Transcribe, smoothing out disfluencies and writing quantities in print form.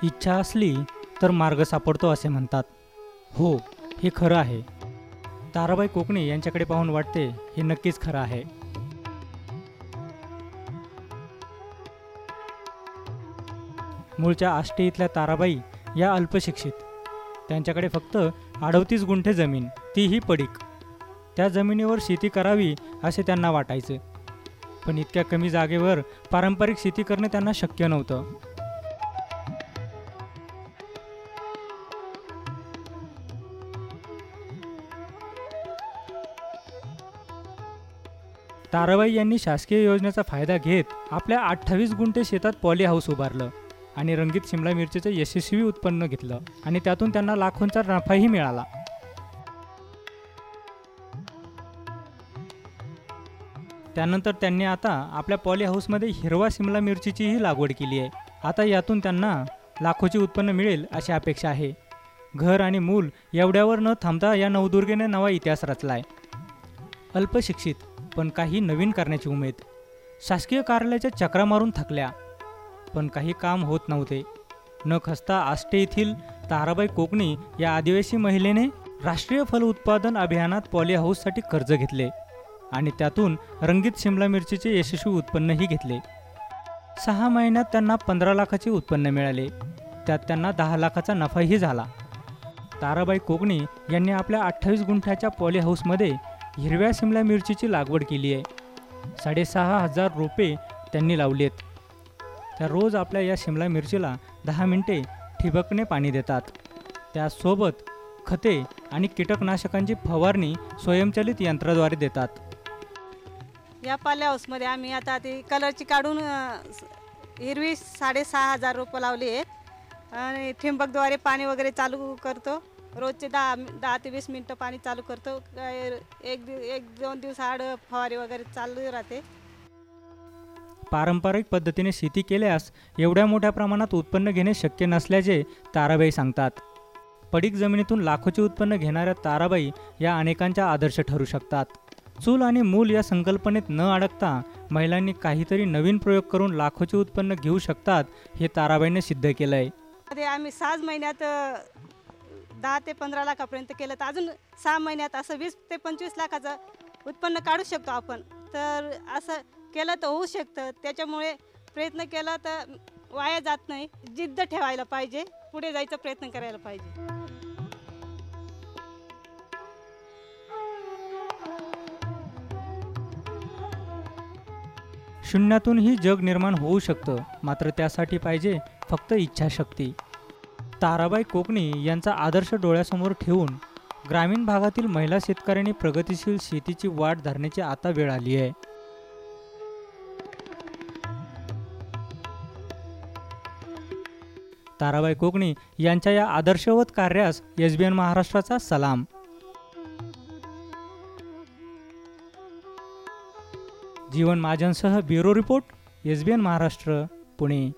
इच्छा असली तर मार्ग सापडतो असे म्हणतात. हो, हे खरं आहे. ताराबाई कोकणे यांच्याकडे पाहून वाटते हे नक्कीच खरं आहे. मूळच्या आष्टी इथल्या ताराबाई या अल्पशिक्षित. त्यांच्याकडे फक्त 38 गुंठे जमीन, तीही पडीक. त्या जमिनीवर शेती करावी असे त्यांना वाटायचे, पण इतक्या कमी जागेवर पारंपरिक शेती करणे त्यांना शक्य नव्हतं. ताराबाई यांनी शासकीय योजनेचा फायदा घेत आपल्या 28 गुंठे शेतात पॉली हाऊस उभारलं आणि रंगीत शिमला मिरचीचं यशस्वी उत्पन्न घेतलं आणि त्यातून त्यांना लाखोंचा नफाही मिळाला. त्यानंतर त्यांनी आता आपल्या पॉली हाऊसमध्ये हिरवा शिमला मिरचीचीही लागवड केली आहे. आता यातून त्यांना लाखोची उत्पन्न मिळेल अशी अपेक्षा आहे. घर आणि मूल एवढ्यावर न थांबता या नवदुर्गेने नवा इतिहास रचलाय. अल्पशिक्षित पण काही नवीन करण्याची उमेद. शासकीय कार्यालयाच्या चक्रा मारून थकल्या, पण काही काम होत नव्हते. न खचता आष्टे येथील ताराबाई कोकणी या आदिवासी महिलेने राष्ट्रीय फल उत्पादन अभियानात पॉली हाऊससाठी कर्ज घेतले आणि त्यातून रंगीत शिमला मिरचीचे यशस्वी उत्पन्नही घेतले. 6 महिन्यात त्यांना 15 लाखाचे उत्पन्न मिळाले. त्यात त्यांना 10 लाखाचा नफाही झाला. ताराबाई कोकणी यांनी आपल्या 28 गुंठ्याच्या पॉली हाऊसमध्ये हिरव्या शिमला मिरचीची लागवड केली आहे. 6,500 रोपे त्यांनी लावली आहेत. त्या रोज आपल्या या शिमला मिरचीला 10 मिनिटे ठिबकने पाणी देतात. त्यासोबत खते आणि कीटकनाशकांची फवारणी स्वयंचलित यंत्राद्वारे देतात. या पॉली हाऊसमध्ये आम्ही आता ती कलरची काढून हिरवी 6,500 रोपं लावली आहेत आणि ठिंबकद्वारे पाणी वगैरे चालू करतो. रोजचे 10 ते 20 मिनटं पाणी चालू करतो. एक 2 दिवस आड फवारी वगैरे चालू राहते. पारंपरिक पद्धतीने शेती केल्यास एवढ्या मोठ्या प्रमाणात उत्पन्न घेणे शक्य नसल्याचे ताराबाई सांगतात. पडीक जमिनीतून लाखोचे उत्पन्न घेणाऱ्या ताराबाई या अनेकांच्या आदर्श ठरू शकतात. चूल आणि मूल या संकल्पनेत न अडकता महिलांनी काहीतरी नवीन प्रयोग करून लाखोचे उत्पन्न घेऊ शकतात हे ताराबाईने सिद्ध केलं आहे. आम्ही 6 महिन्यात 10 ते 15 लाखापर्यंत केलं, तर अजून 6 महिन्यात असं 20 ते 25 लाखाचं उत्पन्न काढू शकतो आपण. तर असं केलं तर होऊ शकतं. त्याच्यामुळे प्रयत्न केला तर वाया जात नाही. जिद्द ठेवायला पाहिजे, पुढे जायचा प्रयत्न करायला पाहिजे. शून्यातूनही जग निर्माण होऊ शकतं, मात्र त्यासाठी पाहिजे फक्त इच्छाशक्ती. ताराबाई कोकणी यांचा आदर्श डोळ्यासमोर ठेवून ग्रामीण भागातील महिला शेतकऱ्यांनी प्रगतिशील शेतीची वाट धरण्याची आता वेळ आली आहे. ताराबाई कोकणी यांच्या या आदर्शवत कार्यास SBN महाराष्ट्राचा सलाम. जीवन महाजनसह bureau report, SBN Maharashtra, Pune.